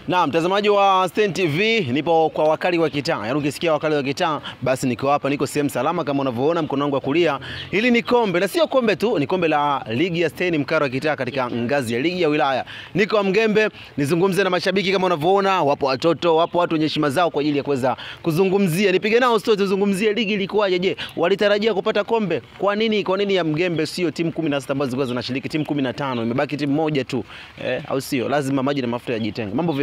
Na mtazamaji wa Stein TV, nipo kwa wakali wa kitaa. Yaani ukisikia wakali wa kitaa, basi niko hapa, niko sehemu salama kama unavyoona mkono wangu wa kulia. Hili ni kombe, na sio kombe tu, ni kombe la ligi ya Stein Mkaro wa kitaa katika ngazi ya ligi ya wilaya. Niko Mgembe, nizungumze na mashabiki kama unavyoona, wapo watoto, wapo watu wenye heshima zao kwa ajili ya kuweza kuzungumzia. Nipige nao story tuzungumzie ligi ilikuwaje. Je, walitarajia kupata kombe? Kwa nini ya Mgembe sio timu 16 ambazo zilikuwa zinashiriki, timu 15, imebaki timu moja tu? Au sio? Lazima maji na mafuta yajitenge. Mambo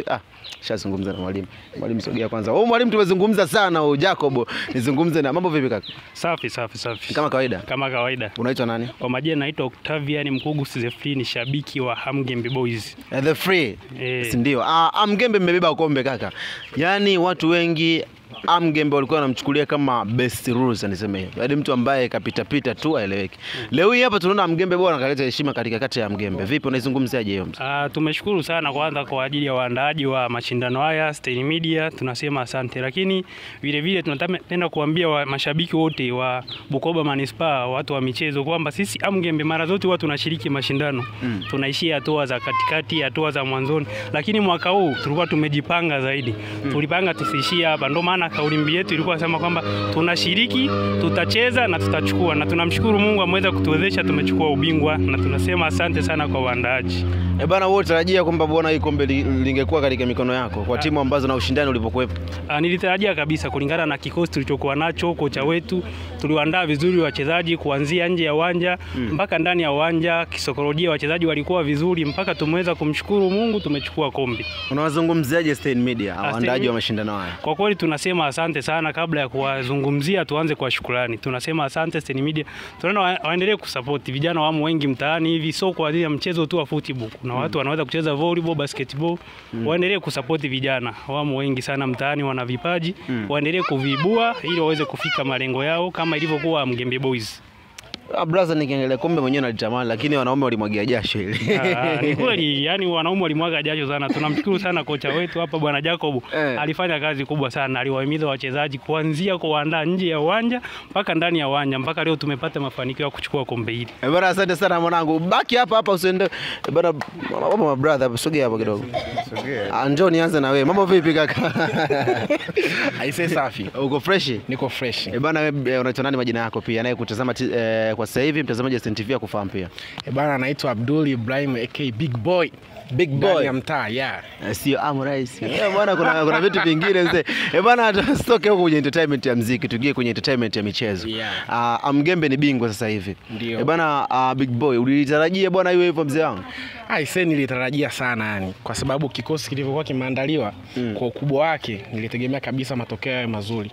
shazungumza na mwalimu. Mwalimu sogea kwanza. Mwalimu tumezungumza sana Jacob. Nizungumze na mambo vipi kaka? Safi. Kama kawaida. Kama kawaida. Unaitwa nani? Kwa majina naitwa Octavian Mkugusi the Free, ni shabiki wa Mgembe Boys. The Free. Si ndio? Mgembe mmebeba kombe kaka. Yaani watu wengi Mgembe walikuwa wanamchukulia kama best rules aniseme hivyo. Yaani mtu ambaye kapita tu aeleweke. Leo hii hapa tunaona Mgembe bwana kaleta heshima katika kati ya Mgembe. Vipi unaizungumziaje hiyo? Tumeshukuru sana kwanza kwa ajili ya waandaaji wa mashindano haya Stein Media, tunasema asante. Lakini vile tunataka kuambia mashabiki wote wa Bukoba Manispaa, watu wa michezo, kwamba sisi Mgembe mara zote watu tunashiriki mashindano. Tunaishia hatua za katikati, hatua za mwanzoni. Lakini mwaka huu tulikuwa tumejipanga zaidi. Tulipanga tusiishie hapa. Ndio maana kauli mbiu yetu ilikuwa sema kwamba tunashiriki, tutacheza na tutachukua, na tunamshukuru Mungu ameweza kutuwezesha tumechukua ubingwa, na tunasema asante sana kwa waandaaji. Bana, wewe utarajia kwamba bwana hii kombe lingekuwa katika mikono yako kwa timu ambazo na ushindani ulipokuwepo? Nilitarajia kabisa kulingana na kikosi tulichokuwa nacho, kocha wetu tuliwaandaa vizuri wachezaji kuanzia nje ya uwanja mpaka ndani ya uwanja. Kisaikolojia wachezaji walikuwa vizuri mpaka tumeweza kumshukuru Mungu tumechukua kombe. Unawazungumziaje Stein Media waandaaji wa mashindano haya? Kwa kweli tunasema asante sana. Kabla ya kuwazungumzia tuanze kwa shukrani. Tunasema asante Stein Media. Tunaona waendelee kusupport vijana wamo wengi mtaani hivi, sio kwa ajili ya mchezo tu wa football. Kuna watu wanaweza kucheza volleyball, basketball. Waendelee kusupport vijana. Wamo wengi sana mtaani, wana vipaji. Waendelee kuviibua ili waweze kufika malengo yao kama ilivyokuwa Mgembe Boys. Brother, nikiangalia kombe mwenyewe nalitamani, lakini wanaume walimwagia jasho ile. Ni kweli, yani wanaume walimwaga jasho sana. Tunamshukuru sana kocha wetu hapa bwana Jacob. Alifanya kazi kubwa sana. Aliwahimiza wachezaji kuanzia kuandaa nje ya uwanja mpaka ndani ya uwanja, mpaka leo tumepata mafanikio ya kuchukua kombe hili. Bwana, asante sana mwanangu. Baki hapa usiende. Bwana, mama brother, sogea hapa kidogo. Sogea. Njoo nianze na wewe. Mambo vipi kaka? Aisee, safi. Uko fresh? Niko fresh. Bwana, wewe unaitwa nani majina yako pia? Naye kutazama kwa sasa hivi mtazamaji wa Stein TV akufahamu pia. Bwana, anaitwa Abdul Ibrahim aka Big Boy. Big Boy ya mtaa, yeah. Sio Rais. Bwana, kuna vitu vingine mzee. Bwana, tustoke huko kwenye entertainment ya muziki, tugie kwenye entertainment ya michezo. Mgembe ni bingwa sasa hivi. Bwana, Big Boy, ulitarajia bwana iwe hivyo mzee wangu? Aisee, nilitarajia sana yani, kwa sababu kikosi kilivyokuwa kimeandaliwa kwa ukubwa wake, nilitegemea kabisa matokeo yawe mazuri.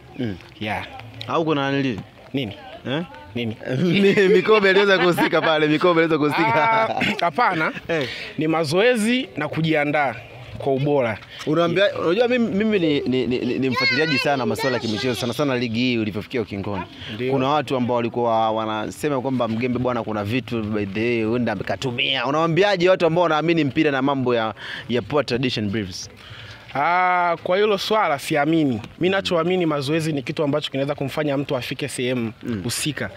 Au kuna nini? Nini? Mikobe aliweza kuhusika pale, Mikobe aliweza kuhusika. Hapana. Ni mazoezi na kujiandaa kwa ubora. Unajua mimi ni mfuatiliaji sana masuala ya kimichezo, sana ligi hii ulivyofikia ukingoni. Kuna watu ambao walikuwa wanasema kwamba Mgembe bwana kuna vitu by the way huenda amekatumia. Unawaambiaje watu ambao wanaamini mpira na mambo ya poor tradition briefs? Kwa hilo swala siamini. Mimi ninachoamini mazoezi ni kitu ambacho kinaweza kumfanya mtu afike sehemu husika.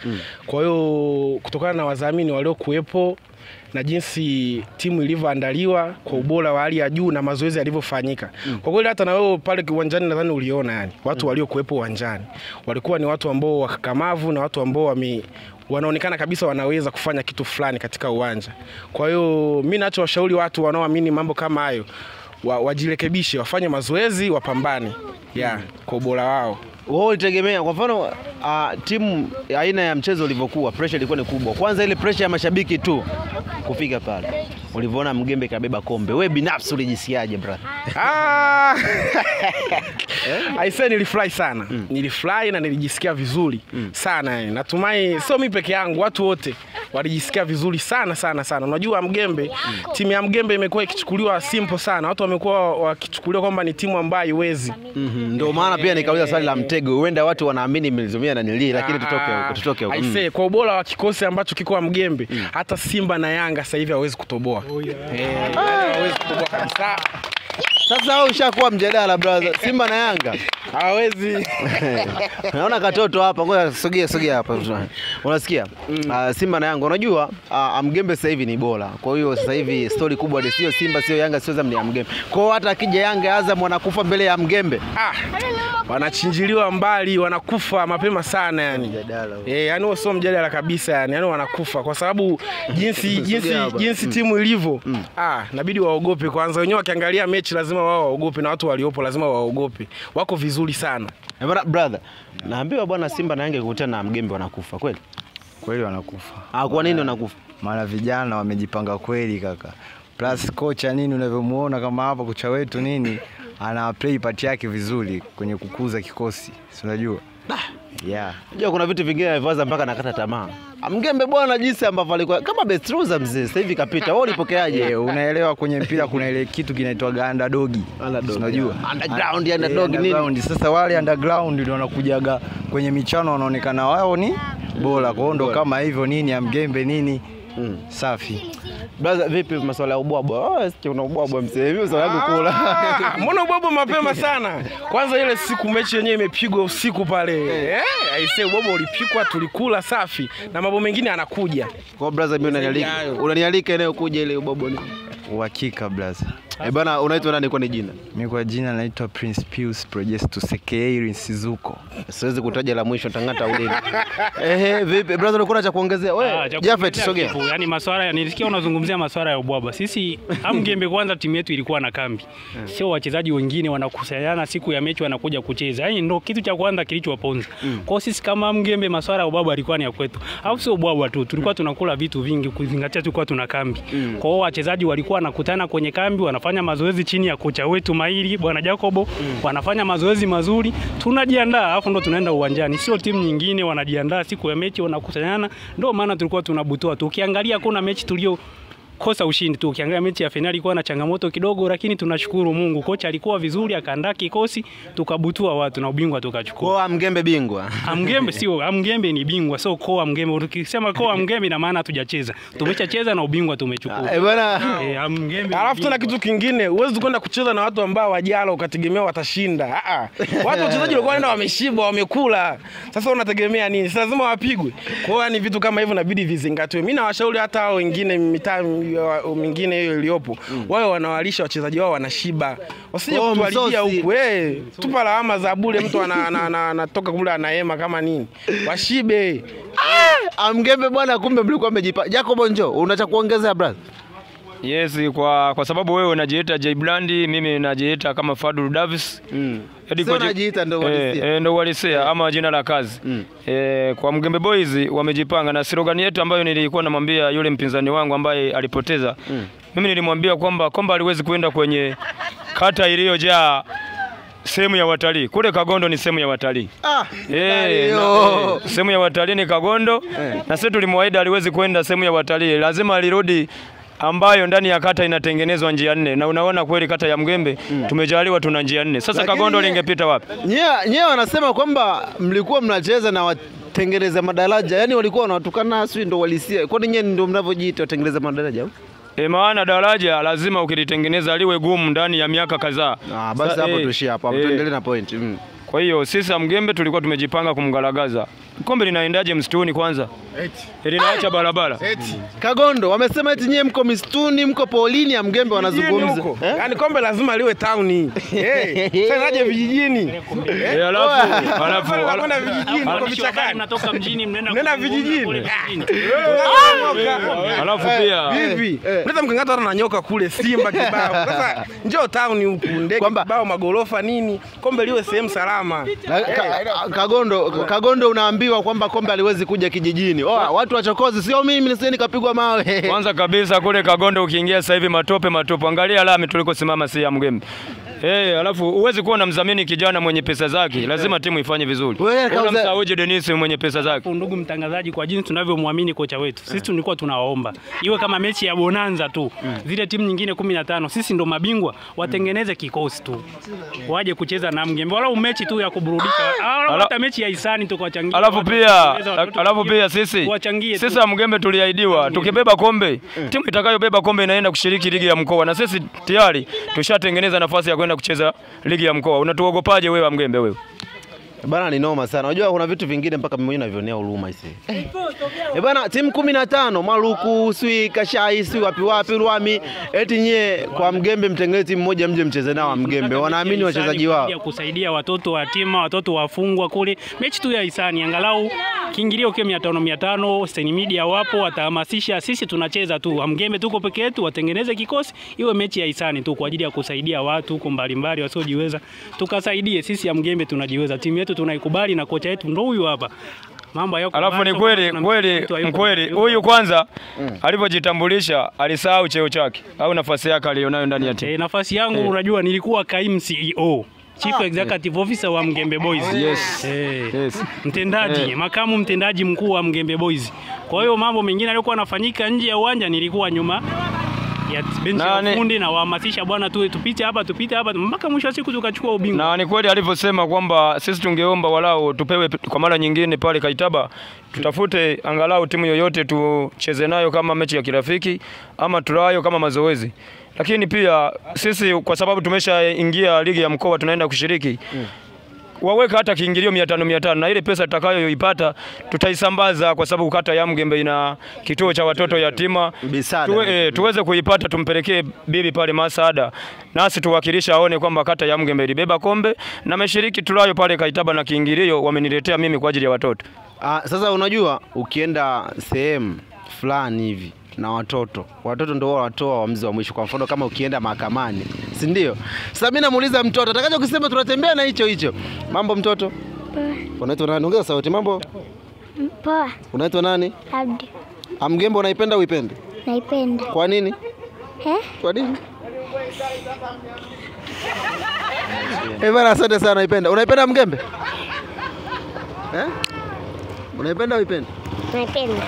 Kwa hiyo kutokana na wadhamini waliokuepo na jinsi timu ilivyoandaliwa kwa ubora wa hali ya juu na mazoezi yalivyofanyika, kwa kweli hata na wewe pale uwanjani nadhani uliona yani watu waliokuepo uwanjani walikuwa ni watu ambao wakakamavu na watu ambao wanaonekana kabisa wanaweza kufanya kitu fulani katika uwanja. Kwa hiyo mimi ninachowashauri watu wanaoamini mambo kama hayo wajirekebishe, wafanye mazoezi, wapambane kwa ubora wao. Wao ulitegemea kwa mfano timu aina ya mchezo ulivyokuwa, pressure ilikuwa ni kubwa. Kwanza ile pressure ya mashabiki tu kufika pale. Ulivyoona Mgembe kabeba kombe, wewe binafsi ulijisikiaje brother? Aisee, nilifurahi sana. Nilifurahi na nilijisikia vizuri sana yani. Natumai sio mimi peke yangu, watu wote walijisikia vizuri sana. Unajua Mgembe, timu ya Mgembe imekuwa ikichukuliwa simple sana. Watu wamekuwa wakichukulia kwamba ni timu ambayo haiwezi. Ndio maana pia nikauliza swali la mtego. Huenda watu wanaamini mlizumia na nili, lakini tutoke huko. Aisee, kwa ubora wa kikosi ambacho kiko Mgembe, hata Simba na Yanga sasa hivi hawezi kutoboa. Hawezi kutoboa kabisa. Sasa wewe ushakuwa mjadala brother. Simba na Yanga. Hawezi. Naona katoto hapa, ngoja sogea hapa. Unasikia? Simba na Yanga, unajua Amgembe sasa hivi ni bora. Kwa hiyo sasa hivi story kubwa sio Simba, sio Yanga, sio Azam, ni Amgembe. Kwa hiyo hata akija Yanga, Azam wanakufa mbele ya Amgembe. Wanachinjiliwa mbali, wanakufa mapema sana yani. Yani wao sio mjadala kabisa yani. Yani wanakufa kwa sababu jinsi timu ilivyo. Inabidi waogope kwanza. Wenyewe wakiangalia mechi lazima wao waogope, na watu waliopo lazima waogope. Wako vizuri sana. Brother, naambiwa bwana Simba na Yanga kukutana na Amgembe wanakufa kweli? Kweli wanakufa. Kwa nini wanakufa? Maana vijana wamejipanga kweli kaka. Plus kocha nini unavyomuona kama hapa kocha wetu nini ana play part yake vizuri kwenye kukuza kikosi. Si unajua? Yeah. Unajua kuna vitu vingine alivaza mpaka nakata tamaa. Amgembe bwana jinsi ambavyo alikuwa kama best loser mzee, sasa hivi kapita. Wewe ulipokeaje? Unaelewa kwenye mpira kuna ile kitu kinaitwa underdog. Unajua? Underdog nini? Sasa wale underground ndio wanakujaga kwenye michano wanaonekana wao ni bora. Kwa hiyo ndo kama hivyo nini Amgembe nini safi. Brother, vipi masuala ya ubwabwa? Sio una ubwabwa mzee. Hivi swala yangu kula. Mbona ubwabwa mapema sana? Kwanza ile siku mechi yenyewe imepigwa usiku pale. Aisee ubwabwa ulipikwa tulikula safi na mambo mengine anakuja. Kwa brother mimi unanialika eneo kuja ile ubwabwa ni. Uhakika brother. Bana unaitwa nani kwa ni jina? Mimi kwa jina naitwa Prince Pius Projestus aka Sizuko. Siwezi kutaja la mwisho tangata ulini. Vipi brother ulikuwa cha kuongezea? Wewe Jafet sogea. Yaani masuala nilisikia unazungumzia masuala ya ubwabwa. Sisi Amgembe kwanza timu yetu ilikuwa na kambi. Sio wachezaji wengine wanakusanyana siku ya mechi wanakuja kucheza. Yaani ndio kitu cha kwanza kilichowaponza. Kwa sisi kama Amgembe masuala ya ubwabwa alikuwa ni ya kwetu. Au sio ubwabwa tu. Tulikuwa tunakula vitu vingi kuzingatia tulikuwa tuna kambi. Kwa hiyo wachezaji walikuwa wanakutana kwenye kambi wanafanya mazoezi chini ya kocha wetu mahiri bwana Jacobo, wanafanya mazoezi mazuri, tunajiandaa alafu ndo tunaenda uwanjani. Sio timu nyingine wanajiandaa siku ya mechi wanakusanyana, ndio maana tulikuwa tunabutoa. Tukiangalia kuna mechi tulio kosa ushindi tu. Ukiangalia mechi ya finali ilikuwa na changamoto kidogo, lakini tunashukuru Mungu. Kocha alikuwa vizuri, akaandaa kikosi, tukabutua watu na ubingwa tukachukua. Kwa Amgembe bingwa. Amgembe sio, Amgembe ni bingwa. So kwa Amgembe tukisema kwa Amgembe ina maana hatujacheza. Tumeshacheza na ubingwa tumechukua. Bwana Amgembe. Alafu tuna kitu kingine, huwezi kwenda kucheza na watu ambao wajala ukategemea watashinda. Watu wachezaji walikuwa wanaenda wameshiba, wamekula. Sasa unategemea nini? Sasa lazima wapigwe. Kwa hiyo ni vitu kama hivyo inabidi vizingatiwe. Mimi nawashauri hata hao wengine mitaa mingine hiyo iliyopo wao wanawalisha wachezaji wao wanashiba, wasije kutuharibia huku. Tupa lawama za bure, mtu anatoka kule anaema kama nini, washibe. Amgembe bwana, kumbe mlikuwa mmejipa. Jacobo njoo, unacha kuongezea brother? Yes, kwa sababu wewe unajiita J Blandi, mimi najiita kama Fadul Davis. Sio unajiita ndo walisia. Ndo walisia ama jina la kazi. Kwa Mgembe Boys wamejipanga na slogan yetu ambayo nilikuwa namwambia yule mpinzani wangu ambaye alipoteza. Mimi nilimwambia kwamba aliwezi kwenda kwenye kata iliyojaa sehemu ya watalii. Kule Kagondo ni sehemu ya watalii. Sehemu ya watalii ni Kagondo. Na sisi tulimwaahidi aliwezi kwenda sehemu ya watalii. Lazima alirudi ambayo ndani ya kata inatengenezwa njia 4 na unaona kweli kata ya Mgembe tumejaliwa tuna njia 4. Sasa Kagondo lingepita wapi? Nyewe wanasema kwamba mlikuwa mnacheza na watengeneza madaraja. Yaani walikuwa wanatukana sio ndo walisia. Kwani nyewe ndio mnavyojiita watengeneza madaraja au? Maana daraja lazima ukilitengeneza liwe gumu ndani ya miaka kadhaa. Basi hapo tuishie hapo. Tuendelee na point. Kwa hiyo sisi Mgembe tulikuwa tumejipanga kumgalagaza. Kombe linaendaje msituni kwanza? Linaacha barabara. Kagondo wamesema eti nyie mko msituni, mko polini, ya Mgembe wanazungumza. Yaani kombe lazima liwe town. Sasa naje vijijini. Alafu kwenda vijijini kwa vichakani. Mnatoka mjini mnaenda vijijini. Alafu pia hivi unaweza mkangata na nyoka kule Simba kibao. Sasa njoo town huku ndege kibao magorofa nini, kombe liwe sehemu salama. Kagondo unaambiwa kwamba kombe aliwezi kuja kijijini. Watu wachokozi, sio mimi nisije nikapigwa mawe. Kwanza kabisa kule Kagondo ukiingia sasa hivi matope. Angalia lami tulikosimama si ya Mgembe. Alafu uwezi kuwa na mdhamini kijana mwenye pesa zake, lazima timu ifanye vizuri. Unamsauje Dennis mwenye pesa zake. Ndugu mtangazaji, kwa jinsi tunavyomwamini kocha wetu, sisi tulikuwa tunawaomba iwe kama mechi ya bonanza tu. Zile timu nyingine 15 sisi ndo mabingwa, watengeneze kikosi tu. Waje kucheza na Mgembe wala mechi tu ya kuburudika. Hata mechi ya hisani tukawachangia. Alafu pia sisi Mgembe tuliahidiwa tukibeba kombe, timu itakayobeba kombe inaenda kushiriki ligi ya mkoa na sisi tayari tushatengeneza nafasi ya kwenda kucheza ligi ya mkoa. Unatuogopaje wewe Mgembe wewe? Bana ni noma sana. Unajua kuna vitu vingine mpaka mimi mwenyewe navionea huruma hizi. Bana timu 15 Maluku, Sui, Kashai, Sui wapi Ruami, eti nye kwa Mgembe mtengeneze timu moja mje mcheze nao Mgembe. Wanaamini wachezaji wao. Kusaidia watoto yatima, watoto wafungwa kule. Mechi tu ya hisani angalau kiingilio kwa 500 Stein Media wapo watahamasisha, sisi tunacheza tu. Mgembe tuko peke yetu, watengeneze kikosi iwe mechi ya hisani tu kwa ajili ya kusaidia watu huko mbalimbali wasiojiweza. Tukasaidie sisi ya Mgembe tunajiweza. Timu yetu tunaikubali na kocha yetu ndio huyu hapa. Mambo yako. Alafu ni kweli huyu kwanza alipojitambulisha alisahau cheo chake au nafasi yake alionayo ndani ya timu. Nafasi yangu unajua nilikuwa kaimu CEO. Chief Executive Officer wa Mgembe Boys. Yes. Mtendaji, makamu mtendaji mkuu wa Mgembe Boys. Kwa hiyo mambo mengine yalikuwa yanafanyika nje ya uwanja nilikuwa nyuma ya benchi ya fundi na wahamasisha bwana tupite hapa mpaka mwisho wa siku tukachukua ubingwa. Na ni kweli alivyosema kwamba sisi tungeomba walau tupewe kwa mara nyingine pale Kaitaba, tutafute angalau timu yoyote tucheze nayo kama mechi ya kirafiki ama tulayo kama mazoezi. Lakini pia sisi kwa sababu tumeshaingia ligi ya mkoa tunaenda kushiriki. Waweka hata kiingilio 500 na ile pesa tutakayoipata tutaisambaza kwa sababu kata ya Mgembe ina kituo cha watoto yatima. Tuweze kuipata tumpelekee bibi pale Masada. Nasi tuwakilisha aone kwamba kata ya Mgembe ilibeba kombe na meshiriki tulayo pale Kaitaba na kiingilio wameniletea mimi kwa ajili ya watoto. Sasa unajua ukienda sehemu fulani hivi na watoto ndio watoa waamuzi wa mwisho. Kwa mfano kama ukienda mahakamani, si ndio? Sasa mimi namuuliza mtoto atakaje kusema tunatembea na hicho. Mambo mtoto? Unaitwa nani? Ongeza sauti. Mambo? Poa. Unaitwa nani? Abdi. Mgembe unaipenda uipende? Naipenda. Kwa nini? Kwa nini? Bana asante sana naipenda. Unaipenda Mgembe? Unaipenda uipende? Naipenda.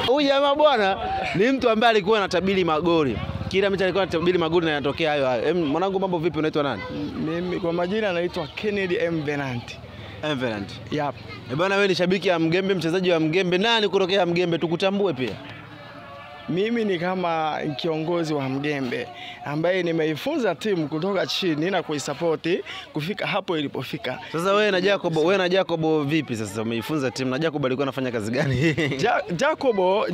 Huyu jamaa bwana ni mtu ambaye alikuwa anatabiri magoli. Kila mtu alikuwa anatabiri magoli na yanatokea hayo. Mwanangu mambo vipi, unaitwa nani? Mimi kwa majina naitwa Kennedy M Venant. Yep. Bwana wewe ni shabiki ya Mgembe, mchezaji wa Mgembe. Nani kutokea Mgembe tukutambue pia? Mimi ni kama kiongozi wa Mgembe ambaye nimeifunza timu kutoka chini na kuisapoti kufika hapo ilipofika. Sasa wewe na Jacobo vipi sasa umeifunza timu? Na Jacobo alikuwa anafanya kazi gani? Jacobo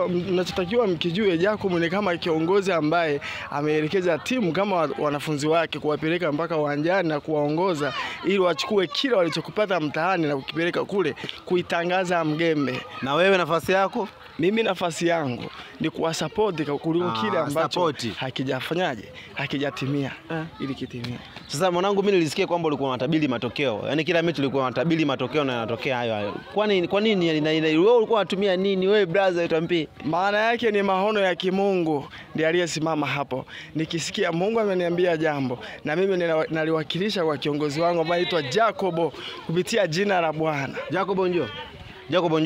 mnachotakiwa mkijue, Jacobo ni kama kiongozi ambaye ameelekeza timu kama wanafunzi wake kuwapeleka mpaka uwanjani na kuwaongoza ili wachukue kile walichokupata mtaani na kukipeleka kule kuitangaza Mgembe. Na wewe nafasi yako? Mimi nafasi yangu ni kuwasupport kuliko kile ambacho hakijatimia ili kitimie. Sasa mwanangu mimi nilisikia kwamba ulikuwa unatabiri matokeo. Yaani kila mechi ulikuwa unatabiri matokeo na yanatokea hayo. Kwa nini wewe ulikuwa unatumia nini wewe brother tuambie? Maana yake ni maono ya kimungu ndiye aliyesimama hapo. Nikisikia Mungu ameniambia jambo na mimi naliwakilisha kwa kiongozi wangu ambaye anaitwa Jacobo kupitia jina la Bwana. Jacobo njoo,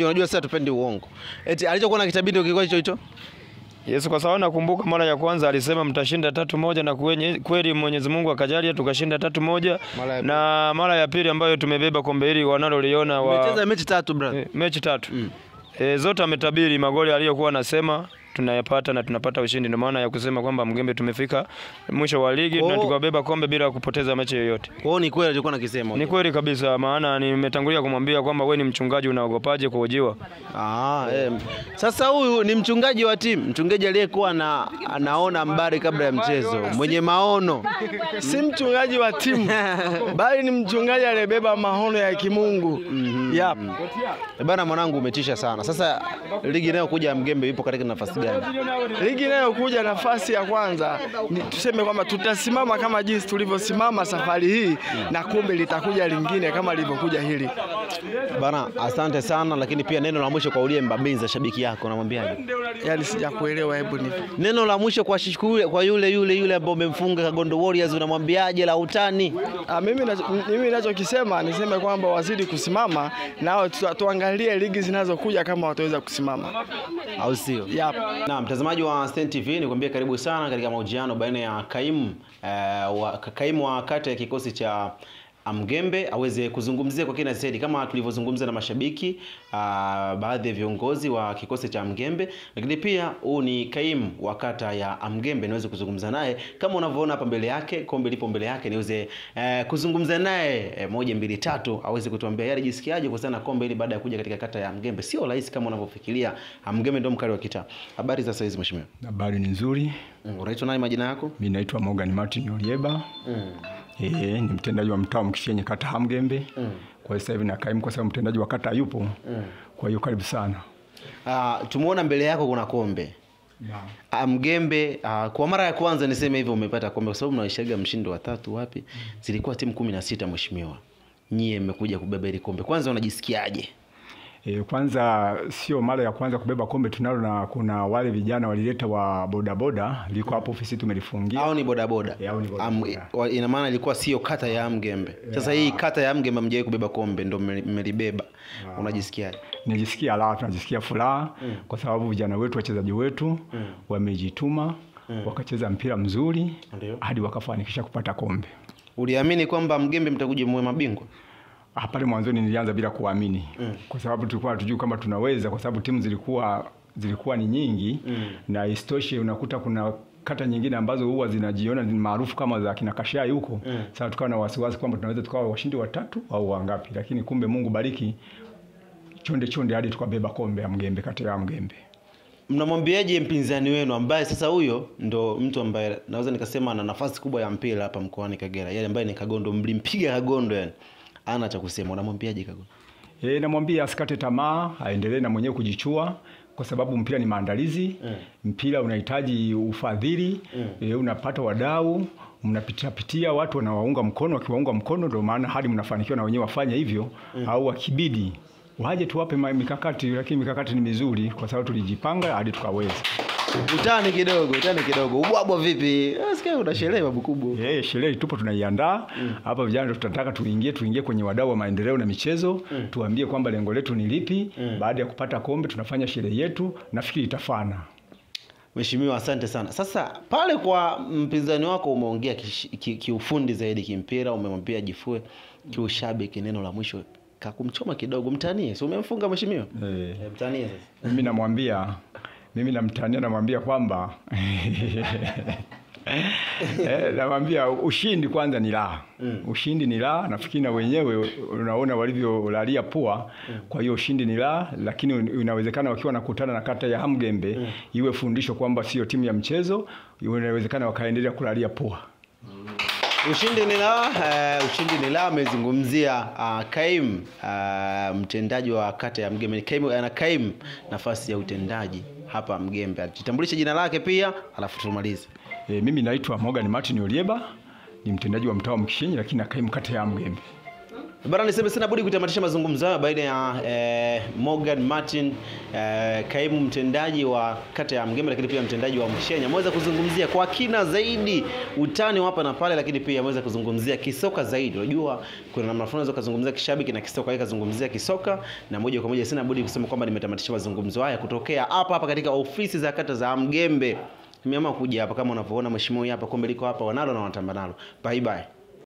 unajua sasa tupendi uongo. Eti alichokuwa na kitabiri kilikuwa hicho? Yesu kwa sababu nakumbuka mara ya kwanza alisema mtashinda 3-1 na kweli Mwenyezi Mungu akajalia tukashinda 3-1 na mara ya pili ambayo tumebeba kombe hili wanaloliona umecheza mechi 3 brother. Mechi 3. Zote ametabiri magoli aliyokuwa anasema tunayapata na tunapata ushindi. Ndio maana ya kusema kwamba Mgembe tumefika mwisho wa ligi na tukabeba kombe bila kupoteza mechi yoyote. Kwa hiyo ni kweli alichokuwa anakisema. Ni kweli kabisa, maana nimetangulia kumwambia kwamba wewe ni mchungaji, unaogopaje kuhojiwa? Sasa huyu ni mchungaji wa timu, mchungaji aliyekuwa anaona mbali kabla ya mchezo, mwenye maono. Si mchungaji wa timu bali ni mchungaji aliyebeba maono ya kimungu. Bana mwanangu umetisha sana. Sasa ligi inayokuja Mgembe ipo katika nafasi gani? Ligi inayokuja nafasi ya kwanza tuseme kwamba tutasimama kama jinsi tulivyosimama safari hii na kombe litakuja lingine kama lilivyokuja hili. Bana asante sana, lakini pia neno la mwisho kwa Ulie Mbabinza shabiki yako unamwambiaje? Yaani sijakuelewa, hebu ni. Neno la mwisho kwa yule ambaye umemfunga Kagondo Warriors unamwambiaje la utani? Mimi ninachokisema niseme kwamba wazidi kusimama nao tuangalie ligi zinazokuja kama wataweza kusimama. Au sio? Na mtazamaji wa Stein TV nikwambie karibu sana katika mahojiano baina ya kaimu wa kata ya kikosi cha Mgembe aweze kuzungumzia kwa kina zaidi kama tulivyozungumza na mashabiki, baadhi ya viongozi wa kikosi cha Mgembe, lakini pia huu ni kaimu wa kata ya Mgembe, niweze kuzungumza naye kama unavyoona hapa mbele yake, kombe lipo mbele yake, niweze kuzungumza naye 1 2 3 aweze kutuambia yale jisikiaje kuhusiana na kombe hili baada ya kuja katika kata ya Mgembe. Sio rahisi kama unavyofikiria. Mgembe ndio mkali wa kitaa. Habari za saizi mheshimiwa? Habari ni nzuri. Unaitwa nani, majina yako? Mimi naitwa Morgan Martin Olieba. Ni mtendaji wa mtaa Mkishenye kata ya Mgembe. Kwa sasa hivi na kaimu kwa sababu mtendaji wa kata yupo. Kwa hiyo karibu sana. Tumuona mbele yako kuna kombe. Mgembe kwa mara ya kwanza niseme hivyo umepata kombe kwa sababu mnaishaga mshindo wa 3 wapi? Zilikuwa timu 16 mheshimiwa. Nyie mmekuja kubeba ile kombe. Kwanza unajisikiaje? Kwanza sio mara ya kwanza kubeba kombe tunalo, na kuna wale vijana walileta wa bodaboda liko hapo ofisi tumelifungia. Hao ni bodaboda. Ina maana ilikuwa sio kata ya Mgembe. Sasa hii kata ya Mgembe mjaye kubeba kombe ndio mmelibeba. Unajisikiaje? Najisikia raha, tunajisikia furaha kwa sababu vijana wetu, wachezaji wetu wamejituma, wakacheza mpira mzuri hadi wakafanikisha kupata kombe. Uliamini kwamba Mgembe mtakuja muwe mabingwa? Pale mwanzoni nilianza bila kuamini. Kwa sababu tulikuwa hatujui kama tunaweza, kwa sababu timu zilikuwa ni nyingi na istoshe unakuta kuna kata nyingine ambazo huwa zinajiona ni maarufu kama za kina Kashai huko. Sasa tukawa na wasiwasi kwamba tunaweza tukawa washindi 3 au wangapi, lakini kumbe Mungu bariki, chonde hadi tukabeba kombe ya Mgembe, kata ya Mgembe. Mnamwambiaje mpinzani wenu ambaye sasa huyo ndo mtu ambaye naweza nikasema ana nafasi kubwa ya mpira hapa mkoani Kagera, yale ambaye ni Kagondo, mlimpiga Kagondo yani? Ana cha kusema, unamwambiaje Kagondo? Namwambia asikate tamaa, aendelee na mwenyewe kujichua kwa sababu mpira ni maandalizi. Mpira unahitaji ufadhili, unapata wadau, mnapitia watu wanawaunga mkono, wakiwaunga mkono ndio maana hadi mnafanikiwa na wenyewe wafanye hivyo. Au wakibidi waje tuwape mikakati, lakini mikakati ni mizuri kwa sababu tulijipanga hadi tukaweza. Utani kidogo. Ubwabwa vipi? Sikia una sherehe babu kubwa. Sherehe tupo tunaiandaa. Hapa vijana tutataka tuingie kwenye wadau wa maendeleo na michezo, tuambie kwamba lengo letu ni lipi. Baada ya kupata kombe tunafanya sherehe yetu, nafikiri itafana. Mheshimiwa, asante sana. Sasa pale kwa mpinzani wako umeongea kiufundi zaidi kimpira, umemwambia jifue kiushabiki, neno la mwisho kakumchoma kidogo, mtanie. Si umemfunga mheshimiwa? Mtanie sasa. Mimi namwambia kwamba namwambia ushindi kwanza ni raha. Ushindi ni raha, nafikiri na wenyewe unaona walivyolalia pua. Kwa hiyo ushindi ni raha, lakini inawezekana wakiwa nakutana na kata ya Mgembe iwe fundisho kwamba sio timu ya mchezo, inawezekana wakaendelea kulalia pua. Ushindi ni la amezungumzia kaimu mtendaji wa kata ya Mgembe. Kaimu nafasi ya utendaji hapa Mgembe. Jitambulishe jina lake pia alafu tumalize. Mimi naitwa Morgan Martin Olieba, ni mtendaji wa mtaa Mkishenye lakini na kaimu kata ya Mgembe. Bwana, niseme sina budi kutamatisha mazungumzo haya baina ya Morgan Martin, kaimu mtendaji wa kata ya Mgembe lakini pia mtendaji wa Mkishenye. Ameweza kuzungumzia kwa kina zaidi utani hapa na pale, lakini pia ameweza kuzungumzia kisoka zaidi. Unajua kuna namna fulani unaweza kuzungumzia kishabiki na kisoka, yeye kazungumzia kisoka, na moja kwa moja sina budi kusema kwamba nimetamatisha mazungumzo haya kutokea hapa katika ofisi za kata za Mgembe. Nimeamua kuja hapa kama unavyoona mheshimiwa hapa, kombe liko hapa, wanalo na wanatamba nalo. Bye bye.